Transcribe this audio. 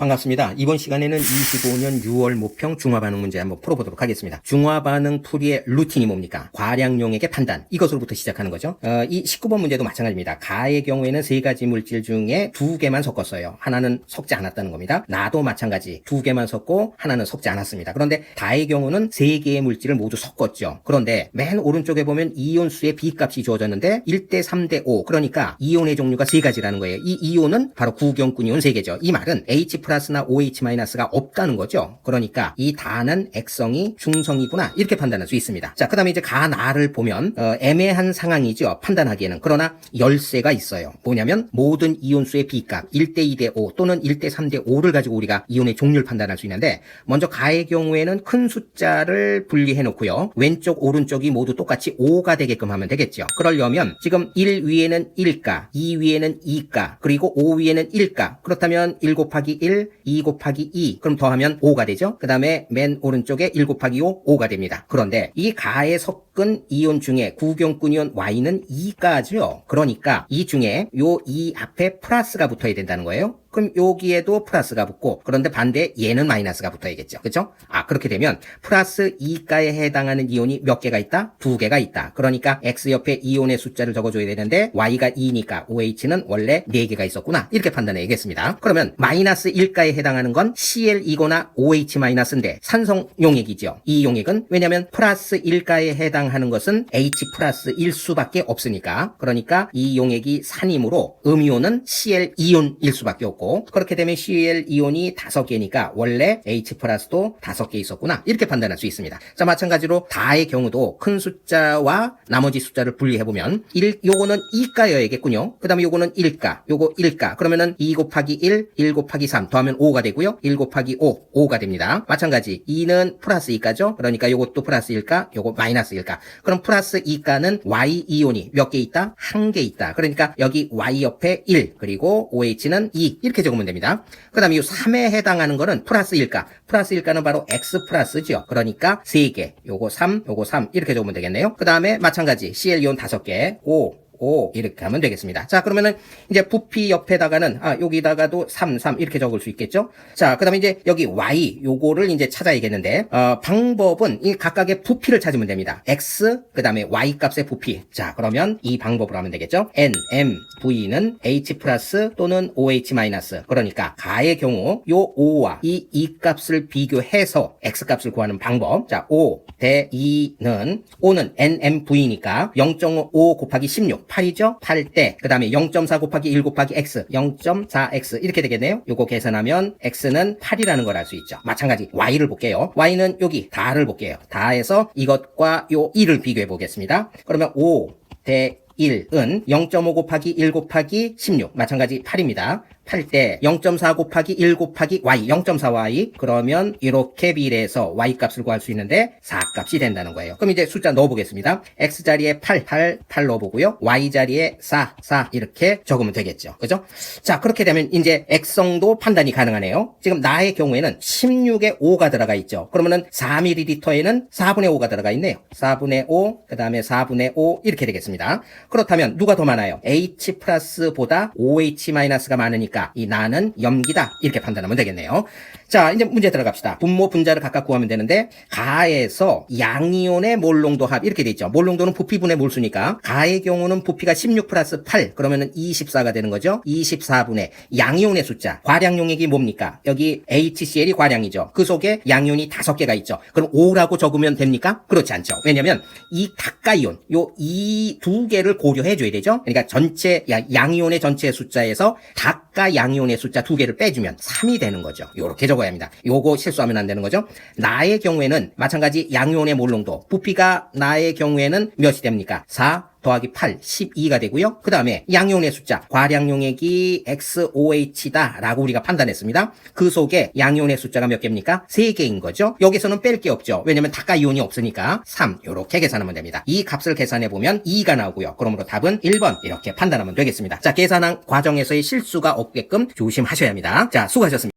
반갑습니다. 이번 시간에는 25년 6월 모평 중화반응 문제 한번 풀어보도록 하겠습니다. 중화반응 풀이의 루틴이 뭡니까? 과량용액의 판단, 이것으로부터 시작하는 거죠. 이 19번 문제도 마찬가지입니다. 가의 경우에는 3가지 물질 중에 2개만 섞었어요. 하나는 섞지 않았다는 겁니다. 나도 마찬가지 2개만 섞고 하나는 섞지 않았습니다. 그런데 다의 경우는 3개의 물질을 모두 섞었죠. 그런데 맨 오른쪽에 보면 이온수의 B값이 주어졌는데 1대 3대 5, 그러니까 이온의 종류가 3가지라는 거예요. 이 이온은 바로 구경꾼 이온 3개죠. 이 말은 H 플러스나 OH 마이너스가 없다는 거죠. 그러니까 이 다는 액성이 중성이구나, 이렇게 판단할 수 있습니다. 자, 그 다음에 이제 가, 나를 보면 애매한 상황이죠, 판단하기에는. 그러나 열쇠가 있어요. 뭐냐면 모든 이온수의 B값 1대 2대 5 또는 1대 3대 5를 가지고 우리가 이온의 종류를 판단할 수 있는데, 먼저 가의 경우에는 큰 숫자를 분리해 놓고요, 왼쪽 오른쪽이 모두 똑같이 5가 되게끔 하면 되겠죠. 그러려면 지금 1 위에는 1가, 2 위에는 2가, 그리고 5 위에는 1가. 그렇다면 1 곱하기 1, 2 곱하기 2, 그럼 더하면 5가 되죠. 그 다음에 맨 오른쪽에 1 곱하기 5, 5가 됩니다. 그런데 이 가에 섞은 이온 중에 구경꾼 이온 Y는 2가죠. 그러니까 이 중에 요 2 앞에 플러스가 붙어야 된다는 거예요. 그럼 여기에도 플러스가 붙고, 그런데 반대 얘는 마이너스가 붙어야겠죠. 그렇죠? 그렇게 되면 플러스 2가에 해당하는 이온이 몇 개가 있다? 2개가 있다. 그러니까 X 옆에 이온의 숫자를 적어줘야 되는데 Y가 2니까 OH는 원래 4개가 있었구나, 이렇게 판단해야겠습니다. 그러면 마이너스 1가에 해당하는 건 Cl이거나 OH 마이너스인데 산성 용액이죠. 이 용액은 왜냐면 플러스 1가에 해당하는 것은 H 플러스 1 수밖에 없으니까, 그러니까 이 용액이 산이므로 음이온은 Cl 이온일 수밖에 없고, 그렇게 되면 Cl 이온이 5개니까 원래 H 플러스도 5개 있었구나, 이렇게 판단할 수 있습니다. 자, 마찬가지로 다의 경우도 큰 숫자와 나머지 숫자를 분리해보면 요거는 2가여야겠군요. 그 다음에 요거는 1가, 요거 1가. 그러면은 2 곱하기 1, 1 곱하기 3 더하면 5가 되고요. 1 곱하기 5, 5가 됩니다. 마찬가지 2는 플러스 2가죠. 그러니까 요것도 플러스 1가, 요거 마이너스 1가. 그럼 플러스 2가는 Y 이온이 몇 개 있다? 1개 있다. 그러니까 여기 Y 옆에 1, 그리고 OH는 2, 이렇게 적으면 됩니다. 그 다음에 이 3에 해당하는 거는 플러스 1가. 플러스 1가는 바로 X 플러스죠. 그러니까 3개. 요거 3, 요거 3, 이렇게 적으면 되겠네요. 그 다음에 마찬가지 Cl 이온 5개. 5, 이렇게 하면 되겠습니다. 자, 그러면은 이제 부피 옆에다가는 여기다가도 3, 3 이렇게 적을 수 있겠죠. 자, 그다음에 이제 여기 Y 요거를 이제 찾아야겠는데, 방법은 이 각각의 부피를 찾으면 됩니다. X 그다음에 Y 값의 부피. 자, 그러면 이 방법으로 하면 되겠죠. N, M, V는 H 플러스 또는 OH 마이너스. 그러니까 가의 경우 요 5와 이 값을 비교해서 X 값을 구하는 방법. 자, 5 대 2는 5는 NMV니까 0.5 곱하기 16 8이죠? 8대, 그 다음에 0.4 곱하기 1 곱하기 X, 0.4X, 이렇게 되겠네요. 요거 계산하면 X는 8이라는 걸 알 수 있죠. 마찬가지 Y를 볼게요. Y는 여기 다를 볼게요. 다해서 이것과 요 2를 비교해 보겠습니다. 그러면 5 대 1은 0.5 곱하기 1 곱하기 16, 마찬가지 8입니다. 8대 0.4 곱하기 1 곱하기 Y, 0.4Y. 그러면 이렇게 비례해서 Y 값을 구할 수 있는데 4 값이 된다는 거예요. 그럼 이제 숫자 넣어보겠습니다. X 자리에 8 넣어보고요. Y 자리에 4 이렇게 적으면 되겠죠. 그죠? 자, 그렇게 되면 이제 액성도 판단이 가능하네요. 지금 나의 경우에는 16에 5가 들어가 있죠. 그러면은 4ml에는 4분의 5가 들어가 있네요. 4분의 5, 그 다음에 4분의 5, 이렇게 되겠습니다. 그렇다면 누가 더 많아요? H 플러스보다 OH 마이너스가 많으니까 이 나는 염기다, 이렇게 판단하면 되겠네요. 자, 이제 문제 들어갑시다. 분모 분자를 각각 구하면 되는데, 가에서 양이온의 몰농도 합, 이렇게 돼 있죠. 몰농도는 부피분의 몰수니까 가의 경우는 부피가 16 플러스 8, 그러면은 24가 되는 거죠. 24분의 양이온의 숫자, 과량용액이 뭡니까? 여기 HCl이 과량이죠. 그 속에 양이온이 5개가 있죠. 그럼 5라고 적으면 됩니까? 그렇지 않죠. 왜냐면 이 다가이온, 이 2개를 고려해 줘야 되죠. 그러니까 전체 양이온의 전체 숫자에서 다가 양이온의 숫자 2개를 빼주면 3이 되는 거죠. 요렇게 적어야 합니다. 요거 실수하면 안 되는 거죠. 나의 경우에는 마찬가지 양이온의 몰농도, 부피가 나의 경우에는 몇이 됩니까? 4 더하기 8, 12가 되고요. 그 다음에 양이온의 숫자, 과량용액이 XOH다 라고 우리가 판단했습니다. 그 속에 양이온의 숫자가 몇 개입니까? 3개인 거죠. 여기서는 뺄 게 없죠. 왜냐면 다가이온이 없으니까 3, 요렇게 계산하면 됩니다. 이 값을 계산해보면 2가 나오고요. 그러므로 답은 1번, 이렇게 판단하면 되겠습니다. 자, 계산한 과정에서의 실수가 없게끔 조심하셔야 합니다. 자, 수고하셨습니다.